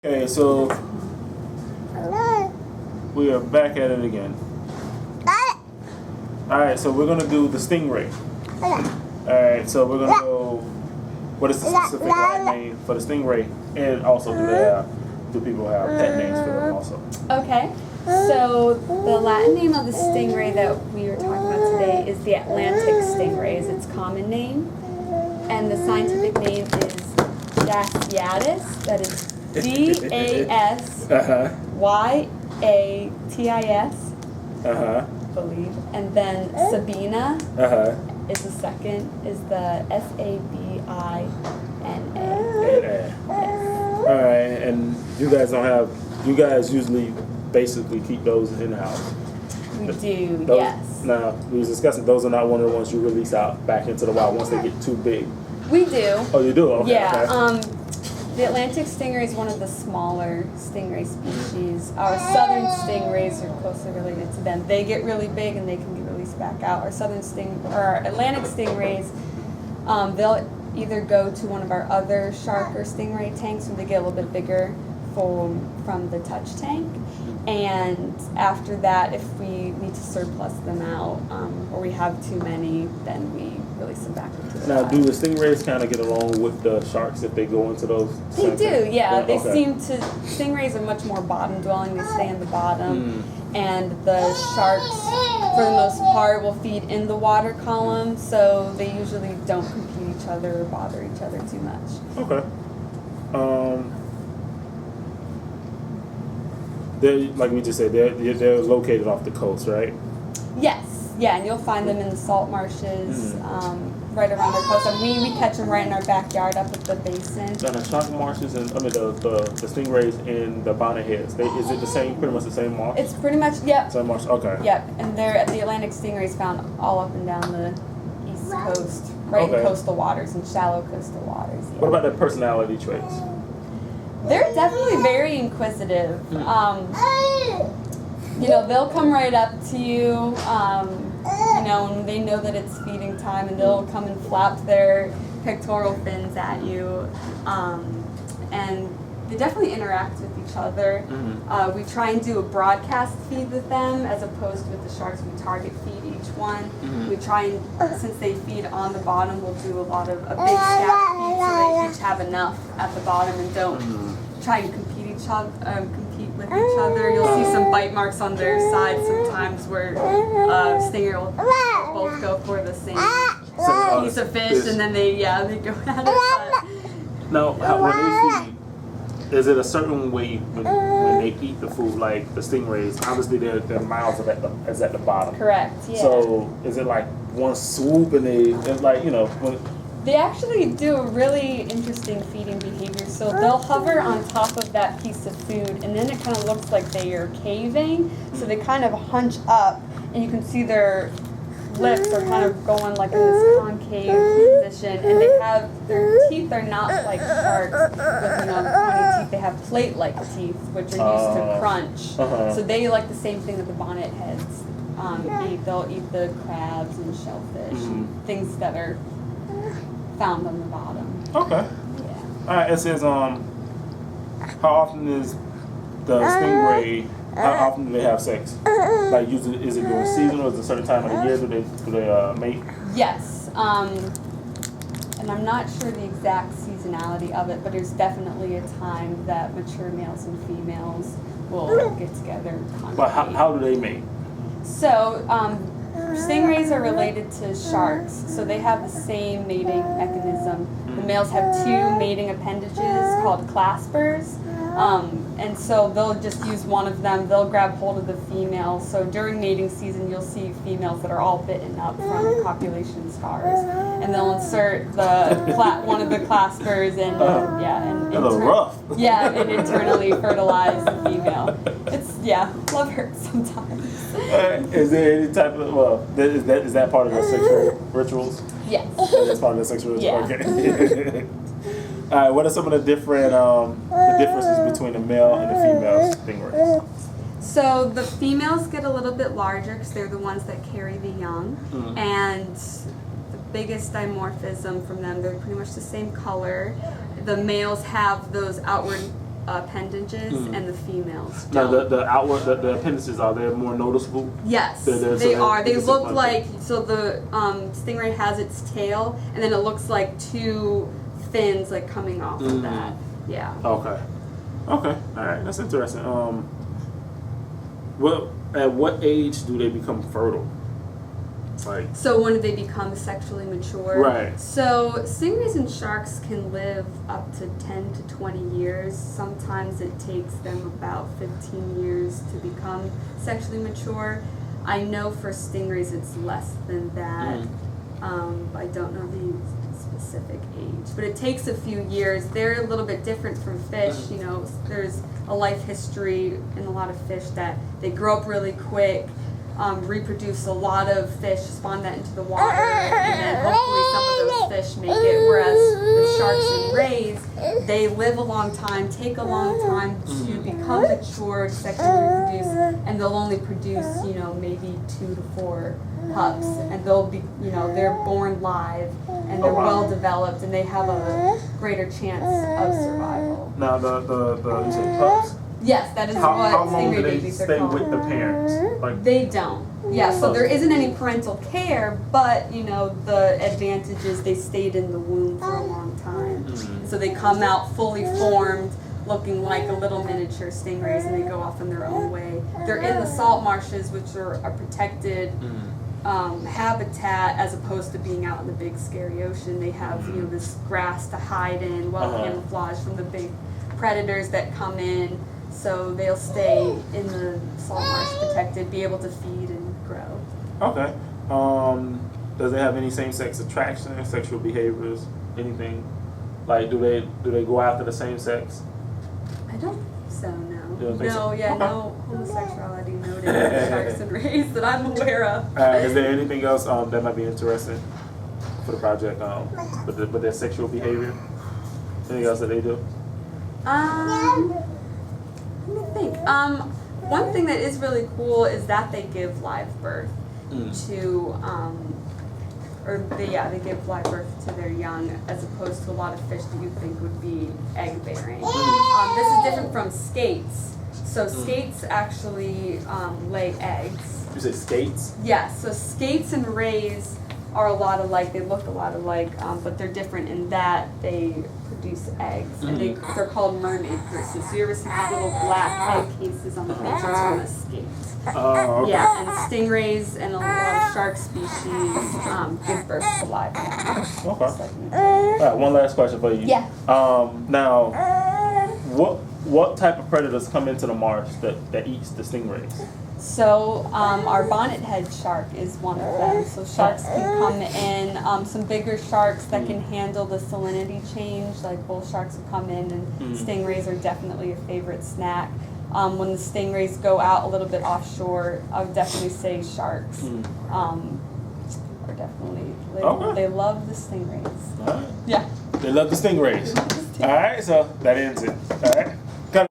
Okay, so we are back at it again. Alright, so we're going to do the stingray. Alright, so we're going to go, what is the specific Latin name for the stingray? And also, do people have pet names for them also? Okay, so the Latin name of the stingray that we were talking about today is the Atlantic stingray, is its common name. And the scientific name is Dasyatis, that is Dasyatis, believe. And then Sabina is the second, is the Sabina. Yes. Alright, and you guys usually basically keep those in the house. We do, those, yes. Now, we was discussing, those are not one of the ones you release out back into the wild once they get too big. We do. Oh, you do? Okay. Yeah. Okay. The Atlantic stingray is one of the smaller stingray species. Our southern stingrays are closely related to them. They get really big and they can be released back out. Our Atlantic stingrays, they'll either go to one of our other shark or stingray tanks when they get a little bit bigger from the touch tank. And after that, if we need to surplus them out or we have too many, then we release them back into the wild. Do the stingrays kind of get along with the sharks if they go into those? They do, yeah. They seem to, stingrays are much more bottom dwelling, they stay in the bottom. And the sharks, for the most part, will feed in the water column, so they usually don't compete each other or bother each other too much. Okay. They're, like we just said, they're located off the coast, right? Yes, yeah, and you'll find them in the salt marshes, right around our coast. And we catch them right in our backyard up at the basin. And the shark marshes and the stingrays and the bonnetheads, is it the same, pretty much the same marsh? It's pretty much, yep. Same marsh, okay. Yep, and the Atlantic stingrays found all up and down the east coast, right in coastal waters and shallow coastal waters. Yeah. What about their personality traits? They're definitely very inquisitive. They'll come right up to you, and they know that it's feeding time, and they'll come and flap their pectoral fins at you. And they definitely interact with each other. We try and do a broadcast feed with them, as opposed to with the sharks, we target feed each one. We try and, since they feed on the bottom, we'll do a big scatter feed so they each have enough at the bottom and don't try and compete with each other. You'll see some bite marks on their sides sometimes where stinger will both go for the same piece of fish, and then they go at it. Now, when they feed, is it a certain way when they eat the food, like the stingrays? Obviously, their mouths is at the bottom. Correct. Yeah. So is it like one swoop and it's like They actually do a really interesting feeding behavior. So they'll hover on top of that piece of food, and then it kind of looks like they are caving. So they kind of hunch up, and you can see their lips are kind of going like in this concave position, and their teeth are not like sharks with pointy teeth. They have plate-like teeth, which are used to crunch. So they like the same thing that the bonnet heads eat. They'll eat the crabs and shellfish and things that are found on the bottom. Okay. Yeah. Alright, it says how often is the stingray? How often do they have sex? Like, usually, is it during season or is it a certain time of the year do they mate? Yes. And I'm not sure the exact seasonality of it, but there's definitely a time that mature males and females will get together and congregate. But how do they mate? So, stingrays are related to sharks, so they have the same mating mechanism. The males have two mating appendages called claspers, and so they'll just use one of them. They'll grab hold of the female. So during mating season, you'll see females that are all bitten up from copulation scars, and they'll insert one of the claspers and and internally fertilize the female. It's love hurts sometimes. Is there any type of is that part of their sexual rituals? Yes. That's part of their sexual rituals. Okay. All right. What are some of the differences between the male and the female stingrays? So the females get a little bit larger because they're the ones that carry the young, and the biggest dimorphism from them, they're pretty much the same color. The males have those outward appendages, and the females Now, don't. the outward, the appendages, are they more noticeable? Yes, they are. They look like, so the stingray has its tail, and then it looks like two fins like coming off of that. Yeah. Okay. Okay. All right. That's interesting. Well, at what age do they become fertile? Like. So when do they become sexually mature? Right. So stingrays and sharks can live up to 10 to 20 years. Sometimes it takes them about 15 years to become sexually mature. I know for stingrays it's less than that. I don't know the specific age, but it takes a few years. They're a little bit different from fish. You know, there's a life history in a lot of fish that they grow up really quick, reproduce a lot of fish, spawn that into the water, and then hopefully some of those fish make it. Whereas the sharks and rays, they live a long time, take a long time to become mature, sexually reproduce, and they'll only produce, you know, maybe 2 to 4 pups, and they'll be, you know, they're born live, and they're well developed, and they have a greater chance of survival. Now, the you say pups? Yes, that is How what long stingray do they babies are stay called. with the parents? Like, They don't. Yeah, so there isn't any parental care, but, you know, the advantage is they stayed in the womb for a long time. So they come out fully formed, looking like a little miniature stingrays, and they go off in their own way. They're in the salt marshes, which are a protected habitat, as opposed to being out in the big scary ocean. They have, you know, this grass to hide in, well camouflaged from the big predators that come in. So they'll stay in the salt marsh protected, be able to feed and grow. okay. Does it have any same-sex attraction, sexual behaviors, anything? Like, do they go after the same sex? I don't think so, no. You don't think so? No homosexuality noted in sharks and rays that I'm aware of. Is there anything else that might be interesting for the project with their sexual behavior? Anything else that they do? Let me think. One thing that is really cool is that they give live birth to, they give live birth to their young, as opposed to a lot of fish that you think would be egg bearing. This is different from skates. So skates actually lay eggs. You said skates? Yeah, so skates and rays are a lot alike. They look a lot alike, but they're different in that they produce eggs, and they're called mermaid purses. So you ever see these little black egg cases on the beach? It's from a skate. Oh, okay. Yeah, and stingrays and a lot of shark species give birth to live animals. Okay. All right, one last question for you. Yeah. Now, what type of predators come into the marsh that eats the stingrays? So our bonnet-head shark is one of them. So sharks can come in, some bigger sharks that can handle the salinity change, like bull sharks will come in, and stingrays are definitely a favorite snack. When the stingrays go out a little bit offshore, I would definitely say sharks are definitely, they love the stingrays. All right. Yeah. They love the stingrays. All right, so that ends it. All right.